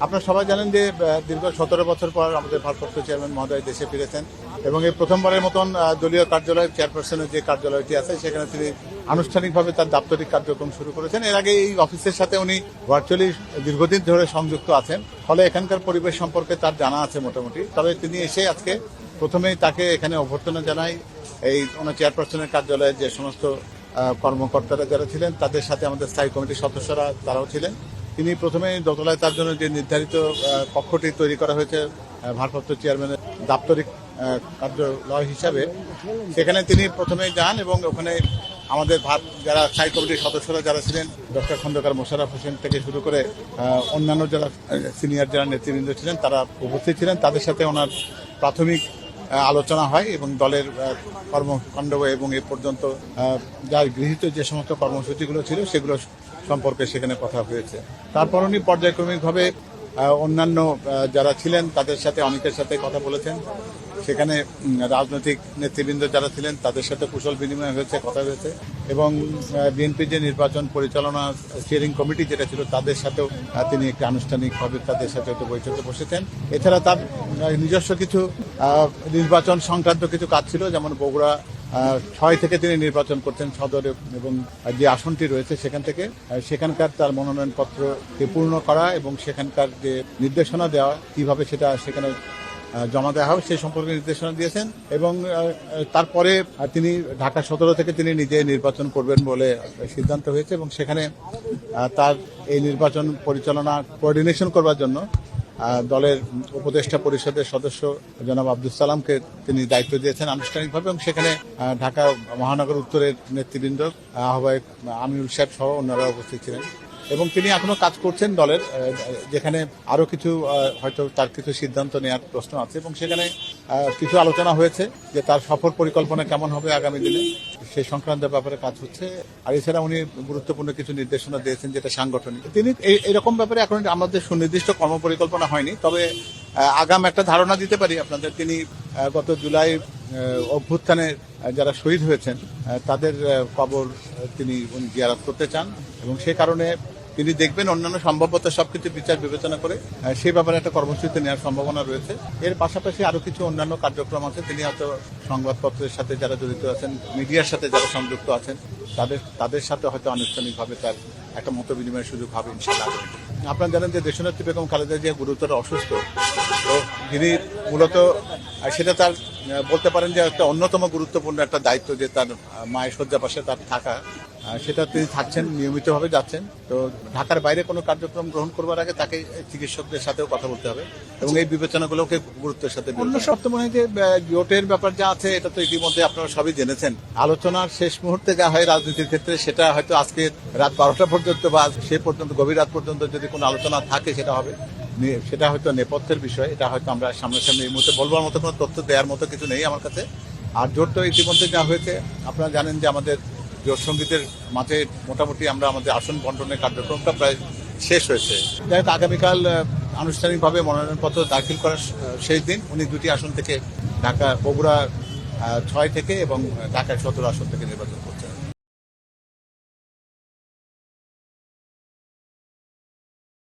আপনারা সবাই জানেন যে দীর্ঘ 17 বছর পর আমাদের ভারপ্রাপ্ত চেয়ারম্যান মহোদয় দেশে ফিরেছেন এবং এই প্রথমবারের মতন দলীয় কার্যালয়ের চেয়ারপারসনের যে কার্যালয়টি আছে সেখানে তিনি আনুষ্ঠানিকভাবে তার দাপ্তরিক কার্যক্রম শুরু করেছেন। এর আগে এই অফিসের সাথে উনি ভার্চুয়ালি দীর্ঘদিন ধরে সংযুক্ত আছেন, ফলে এখানকার পরিবেশ সম্পর্কে তার জানা আছে মোটামুটি। তবে তিনি এসে আজকে প্রথমেই তাকে এখানে অভ্যর্থনা জানাই। এই ওনার চেয়ারপারসনের কার্যালয়ে যে সমস্ত কর্মকর্তারা যারা ছিলেন তাদের সাথে আমাদের স্থায়ী কমিটির সদস্যরা তারাও ছিলেন। তিনি প্রথমে দোতলায় তার জন্য যে নির্ধারিত কক্ষটি তৈরি করা হয়েছে ভারপ্রাপ্ত চেয়ারম্যানের দাপ্তরিক কার্যালয় হিসাবে, সেখানে তিনি প্রথমে যান এবং ওখানে আমাদের যারা স্থায়ী কমিটির সদস্যরা যারা ছিলেন, ডক্টর খন্দকার মোশাররফ হোসেন থেকে শুরু করে অন্যান্য যারা সিনিয়র যারা নেতৃবৃন্দ ছিলেন তারা উপস্থিত ছিলেন। তাদের সাথে ওনার প্রাথমিক আলোচনা হয় এবং দলের কর্মকাণ্ড এবং এ পর্যন্ত যার গৃহীত যে সমস্ত কর্মসূচিগুলো ছিল সেগুলো সম্পর্কে সেখানে কথা হয়েছে। তারপর উনি পর্যায়ক্রমিকভাবে অন্যান্য যারা ছিলেন তাদের সাথে অনেকের সাথে কথা বলেছেন। সেখানে রাজনৈতিক নেতৃবৃন্দ যারা ছিলেন তাদের সাথে কুশল বিনিময় হয়েছে, কথা হয়েছে এবং বিএনপি যে নির্বাচন পরিচালনা স্টিয়ারিং কমিটি যেটা ছিল তাদের সাথেও তিনি একটি আনুষ্ঠানিকভাবে তাদের সাথে বৈঠকে বসেছেন। এছাড়া তার নিজস্ব কিছু নির্বাচন সংক্রান্ত কিছু কাজ ছিল, যেমন বগুড়া 6 থেকে তিনি নির্বাচন করছেন সদর এবং যে আসনটি রয়েছে সেখান থেকে, সেখানকার তার মনোনয়নপত্রকে পূর্ণ করা এবং সেখানকার যে নির্দেশনা দেওয়া কিভাবে সেটা সেখানে জমা দেওয়া হবে সেই সম্পর্কে নির্দেশনা দিয়েছেন। এবং তারপরে তিনি ঢাকা 17 থেকে তিনি নিজে নির্বাচন করবেন বলে সিদ্ধান্ত হয়েছে এবং সেখানে তার এই নির্বাচন পরিচালনা কোঅর্ডিনেশন করবার জন্য দলের উপদেষ্টা পরিষদের সদস্য জনাব আব্দুল সালামকে তিনি দায়িত্ব দিয়েছেন আনুষ্ঠানিকভাবে এবং সেখানে ঢাকা মহানগর উত্তরের নেতৃবৃন্দ আহ্বায়ক আমিনুল সাহেব সহ অন্যরা উপস্থিত ছিলেন এবং তিনি এখনো কাজ করছেন দলের, যেখানে আরো কিছু হয়তো তার কিছু সিদ্ধান্ত নেওয়ার প্রশ্ন আছে এবং সেখানে কিছু আলোচনা হয়েছে যে তার সফর পরিকল্পনা কেমন হবে আগামী দিনে সেই সংক্রান্ত ব্যাপারে কাজ হচ্ছে। আর এছাড়া উনি গুরুত্বপূর্ণ কিছু নির্দেশনা দিয়েছেন যেটা সাংগঠনিক। তিনি এরকম ব্যাপারে এখন আমাদের সুনির্দিষ্ট কর্মপরিকল্পনা হয়নি, তবে আগাম একটা ধারণা দিতে পারি আপনাদের। তিনি গত জুলাই অভ্যুত্থানে যারা শহীদ হয়েছেন তাদের কবর তিনি জিয়ারত করতে চান এবং সে কারণে তিনি দেখবেন অন্যান্য সম্ভাব্যতা সবকিছু বিচার বিবেচনা করে সেই ব্যাপারে একটা কর্মসূচি নেওয়ার সম্ভাবনা রয়েছে। এর পাশাপাশি আরো কিছু অন্যান্য কার্যক্রম আছে। তিনি হয়তো সংবাদপত্রের সাথে যারা জড়িত আছেন, মিডিয়ার সাথে যারা সংযুক্ত আছেন তাদের সাথে হয়তো আনুষ্ঠানিকভাবে তার একটা মত বিনিময়ের সুযোগ হবে ইনশাআল্লাহ। আপনারা জানেন যে দেশনেত্রী বেগম খালেদা জিয়া গুরুতর অসুস্থ, তো যিনি মূলত সেটা তার বলতে পারেন যে একটা অন্যতম গুরুত্বপূর্ণ একটা দায়িত্ব যে তার মায়ের শয্যা পাশে তার থাকা, সেটা তিনি থাকছেন, নিয়মিতভাবে যাচ্ছেন। তো ঢাকার বাইরে কোনো কার্যক্রম গ্রহণ করবার আগে তাকে চিকিৎসকদের সাথেও কথা বলতে হবে এবং এই বিবেচনাগুলোকে গুরুত্বের সাথে বর্তমানে যে জোটের ব্যাপার যা আছে এটা তো ইতিমধ্যে আপনারা সবই জেনেছেন। আলোচনার শেষ মুহূর্তে যা হয় রাজনীতির ক্ষেত্রে সেটা হয়তো আজকে রাত 12টা পর্যন্ত বা সে পর্যন্ত গভীর রাত পর্যন্ত যদি কোনো আলোচনা থাকে সেটা হবে, সেটা হয়তো নেপথ্যের বিষয়। এটা হয়তো আমরা সামনাসামনি এই মুহূর্তে বলবার মতো কোনো তথ্য দেওয়ার মতো কিছু নেই আমার কাছে। আর জোট তো ইতিমধ্যে যা হয়েছে আপনারা জানেন যে আমাদের জোট সঙ্গীতের মাঝে মোটামুটি আমরা আমাদের আসন বন্টনের কার্যক্রমটা প্রায় শেষ হয়েছে। যাই হোক, আগামীকাল আনুষ্ঠানিকভাবে মনোনয়নপত্র দাখিল করার শেষ দিন। উনি 2টি আসন থেকে বগুড়া 6 থেকে এবং ঢাকা 17 আসন থেকে নির্বাচন করছেন।